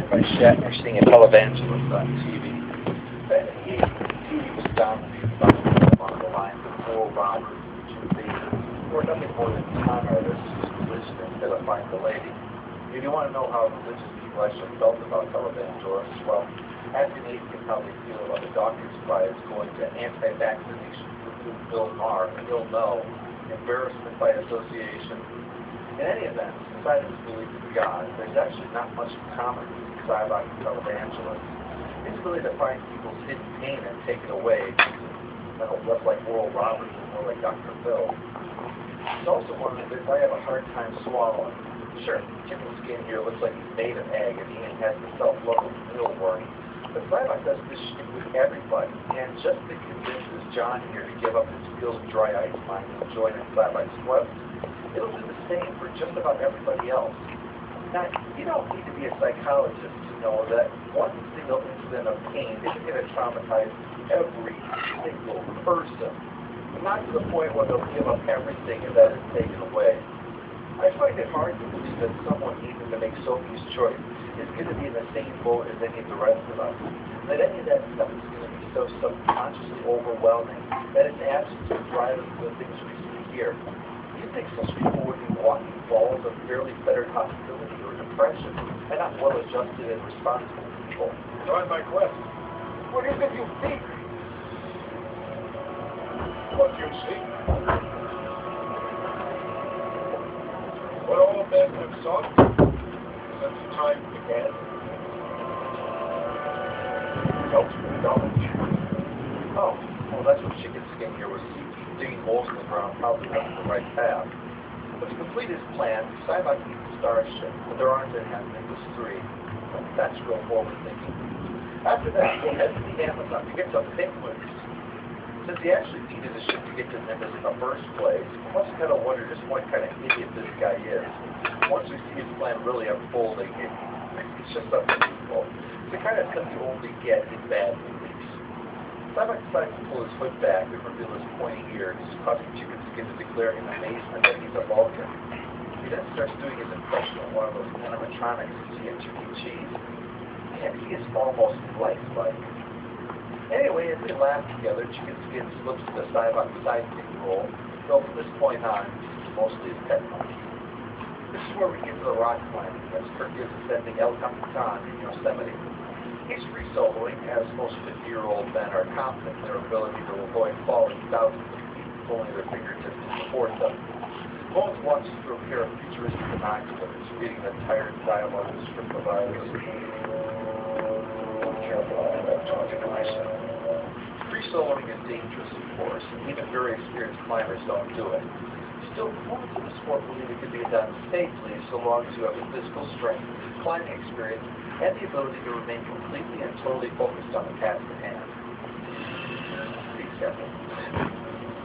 by Shatner seeing a televangelist on TV. Back in the 80s, TV was dominated by along the lines of Oral Roberts and Jim Davis, who were nothing more than con artists whose religion instead of find the lady. If you want to know how religious people actually felt about televangelists, well, ask an atheist how they feel about the Dawkins Prize going to anti-vaccination group Bill Maher, and he'll know. Embarrassment by association. In any event, besides his belief in God, there's actually not much in common with Cybok and televangelists. His ability to find people's hidden pain and take it away, less like Oral Roberts and more like Dr. Phil. It's also one of the bits I have a hard time swallowing. Sure, chicken skin here looks like he's made of egg and Ian has the self-love of mealworm. But Cybok does this shit with everybody, and just to convince John here to give up his field of dry ice mine and join in Cybok's quest, it'll do the same for just about everybody else. Now, you don't need to be a psychologist to know that one single incident of pain isn't going to traumatize every single person, but not to the point where they'll give up everything if that is taken away. I find it hard to believe that someone even to make Sophie's choice is going to be in the same boat as any of the rest of us. That any of that stuff is going to be so subconsciously overwhelming that its absence will drive us to the things we see here. You think such people would be walking balls of fairly fettered hostility or depression, and not well-adjusted and responsible people? Join my quest. What is it you seek? What you seek? What all men have sought since time began. Ultimate knowledge. Oh, well, that's what Chicken Skin here was seeking, digging holes in the ground, probably not the right path. But to complete his plan, Cybok needs a starship, but there aren't any on Nimbus 3. That's real forward thinking. After that, he'll head to the Amazon to get some penguins. Since he actually needed a ship to get to Nimbus in the first place, we must kind of wonder just what kind of idiot this guy is. Once we see his plan really unfolding, it's just unbelievable. It's the kind of stuff you only get in bad movies. Cybok decides to pull his hood back and reveal his pointy ears, causing Chicken Skin to declare in amazement that he's a Vulcan. He then starts doing his impression of one of those animatronics you see at Chuck E. Cheese. And he is almost lifelike. Anyway, as they laugh together, Chicken Skin slips to the Cybok sidekick role, though from this point on, he's mostly his pet monkey. This is where we get to the rock climbing, as Kirk is ascending El Capitan in Yosemite. He's free soloing, as most 50-year-old men are confident in their ability to avoid falling thousands of feet with only their fingertips to support them. Bones watches through a pair of futuristic binoculars, reading the tired dialogue of the script providers. Careful, I'm talking to myself. Free soloing is dangerous, of course, and even very experienced climbers don't do it. Still, performance in the sport believe it can be done safely so long as you have the physical strength, climbing experience, and the ability to remain completely and totally focused on the task at hand. Be careful.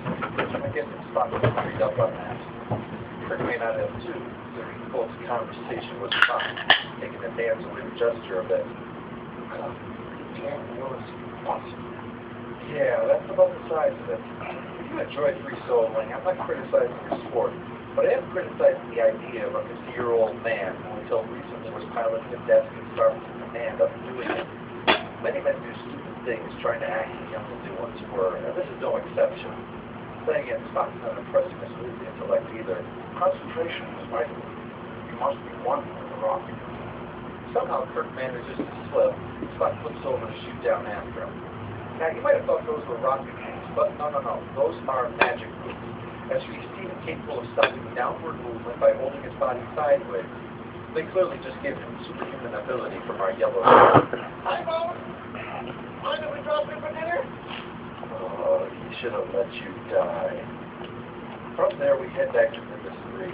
I guess it's Spock was freed up on that. Kirk may not have too, considering Colt's conversation was fine, taking the hands away the gesture a bit. Yeah, that's about the size of it. If you enjoy free soloing, I'm not criticizing your sport, but I am criticizing the idea of a 50-year-old man who until recently was piloting a desk and Starfleet command up doing it. Many men do stupid things trying to act as young as they once were, and this is no exception. Saying it, Spock's not impressing us with the intellect either. Concentration is vital. You must be one with the rock. Somehow Kirk manages to slip. Spock flips over to shoot down after him. Now, you might have thought those were rocket moves, but no. Those are magic moves. As we see him capable of stopping downward movement by holding his body sideways, they clearly just gave him superhuman ability from our yellow hair. Hi, Bones. Mind if we drop in for dinner? Oh, he should have let you die. From there, we head back to Nimbus 3.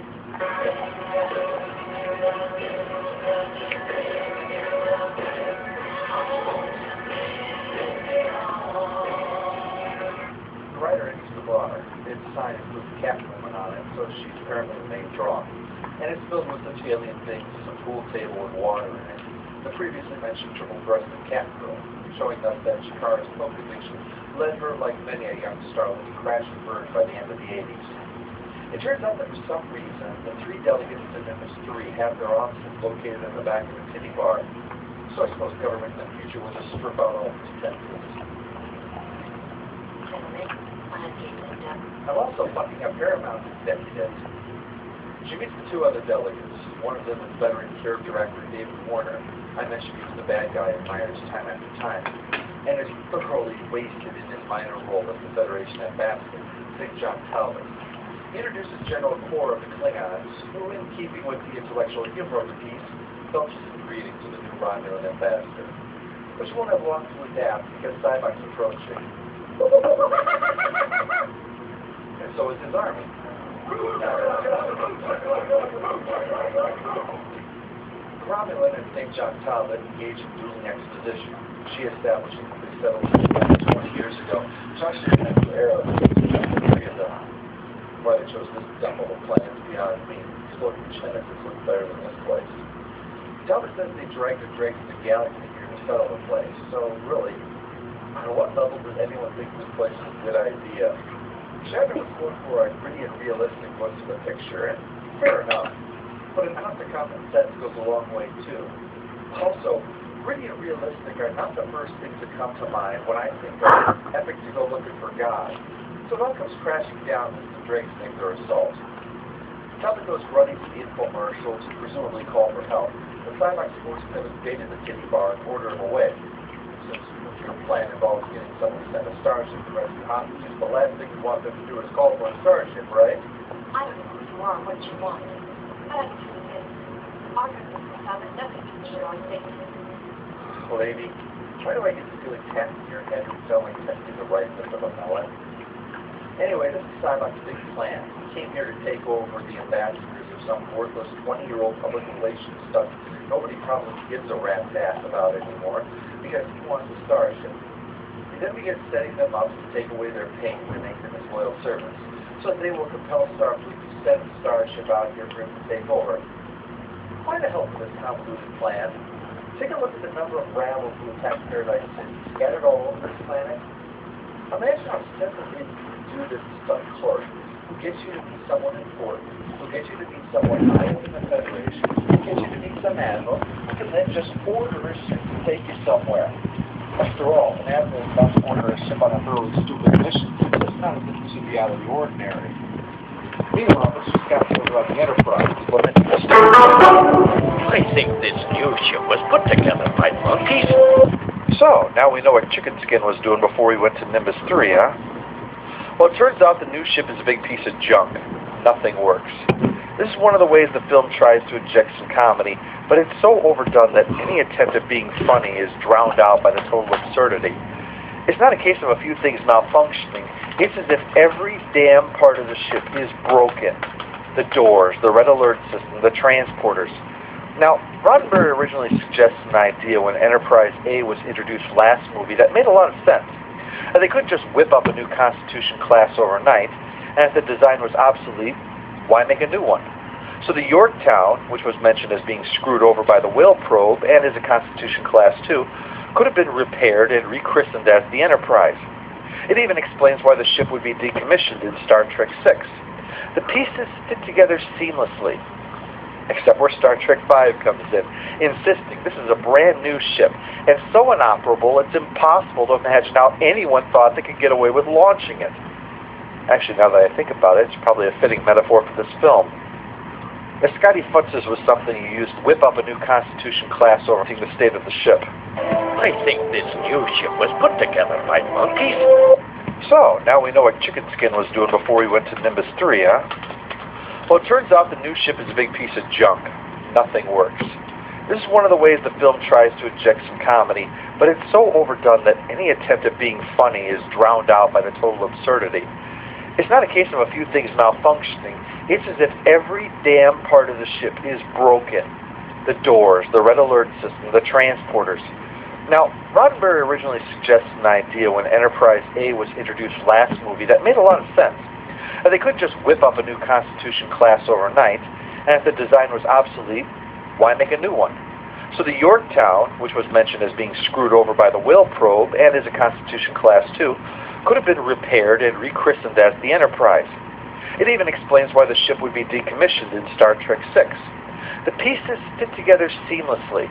The writer enters the bar. Its sign includes Catwoman on it, so she's apparently the main draw. And it's filled with such alien things as a pool table with water in it. The previously mentioned triple-breasted Catgirl, showing us that Shakara's folk addiction led her, like many a young starlet, to crash and burn by the end of the 80s. It turns out that for some reason, the 3 delegates to Nimbus 3 have their offices located in the back of the titty bar. So I suppose government in the future will just strip out all its defenses. I'm also fucking up Paramount executives. She meets the two other delegates. One of them is veteran character actor David Warner. I mentioned he was the bad guy in Myers time after time, and is thoroughly wasted in his minor role as the Federation ambassador, St. John Talbot. He introduces General Corps of the Klingons, who, in keeping with the intellectual humor of the piece, belches his greetings to the new Romulan ambassador. But she won't have long to adapt because Cybok's approaching. And so is his army. Romulan and St. John Talbot engage in dueling exposition. She established that they settled 20 years ago. Josh didn't have to arrow why they chose this dumb little planet beyond me. Exploding Genesis looks better than this place. Talbot says they dragged the dregs of the galaxy here to settle the place. So really, on what level does anyone think this place is a good idea? Shatner was going for a gritty and realistic look to the picture, and fair enough. But an ounce of common sense goes a long way, too. Also, gritty and realistic are not the first things that come to mind when I think of epic to go looking for God. So it all comes crashing down as the dregs make their assault. Talbot goes running to the infomercial to presumably call for help. The Cybok sportsmen have invaded the titty bar and order him away. Since your plan involves getting someone to send a starship to rescue hostages, the last thing you want them to do is call for a starship, right? I don't know who you are or what you want. But I'm nothing to do, I think. Well, Amy, why do I get the feeling tapped in your head and felt like testing the rightness of a melon? Anyway, this is Cybok's big plan. He came here to take over the ambassadors of some worthless 20-year-old public relations stuff nobody probably gives a rat's ass about anymore because he wants a starship. He then begins setting them up to take away their pain and make them his loyal servants, so that they will compel Starfleet to send a starship out here for him to take over. Quite a help for this convoluted plan. Take a look at the number of ravels who attack Paradise City, scattered all over this planet. Imagine how simple it is to do this to some clerk who gets you to meet someone important, who gets you to meet someone high in the Federation, who gets you to meet some admiral, who can then just order a ship to take you somewhere. After all, an admiral is about to order a ship on a thoroughly stupid mission. It's not as if this would be out of the ordinary. Meanwhile, let's just got to talk about the Enterprise. I think this new ship was put together by monkeys. So, now we know what Chicken Skin was doing before we went to Nimbus 3, huh? Well, it turns out the new ship is a big piece of junk. Nothing works. This is one of the ways the film tries to inject some comedy, but it's so overdone that any attempt at being funny is drowned out by the total absurdity. It's not a case of a few things malfunctioning. It's as if every damn part of the ship is broken. The doors, the red alert system, the transporters. Now, Roddenberry originally suggested an idea when Enterprise A was introduced last movie that made a lot of sense. They couldn't just whip up a new Constitution class overnight, and if the design was obsolete, why make a new one? So the Yorktown, which was mentioned as being screwed over by the whale probe and is a Constitution class too, could have been repaired and rechristened as the Enterprise. It even explains why the ship would be decommissioned in Star Trek VI. The pieces fit together seamlessly, except where Star Trek V comes in, insisting this is a brand new ship, and so inoperable it's impossible to imagine how anyone thought they could get away with launching it. Actually, now that I think about it, it's probably a fitting metaphor for this film. If Scotty Futzes was something you used to whip up a new Constitution class over the state of the ship. I think this new ship was put together by monkeys. So, now we know what Chicken Skin was doing before we went to Nimbus 3, huh? Well, it turns out the new ship is a big piece of junk. Nothing works. This is one of the ways the film tries to inject some comedy, but it's so overdone that any attempt at being funny is drowned out by the total absurdity. It's not a case of a few things malfunctioning. It's as if every damn part of the ship is broken. The doors, the red alert system, the transporters. Now, Roddenberry originally suggested an idea when Enterprise A was introduced last movie that made a lot of sense. They couldn't just whip up a new Constitution class overnight, and if the design was obsolete, why make a new one? So the Yorktown, which was mentioned as being screwed over by the whale probe and is a Constitution class too, could have been repaired and rechristened as the Enterprise. It even explains why the ship would be decommissioned in Star Trek VI. The pieces fit together seamlessly,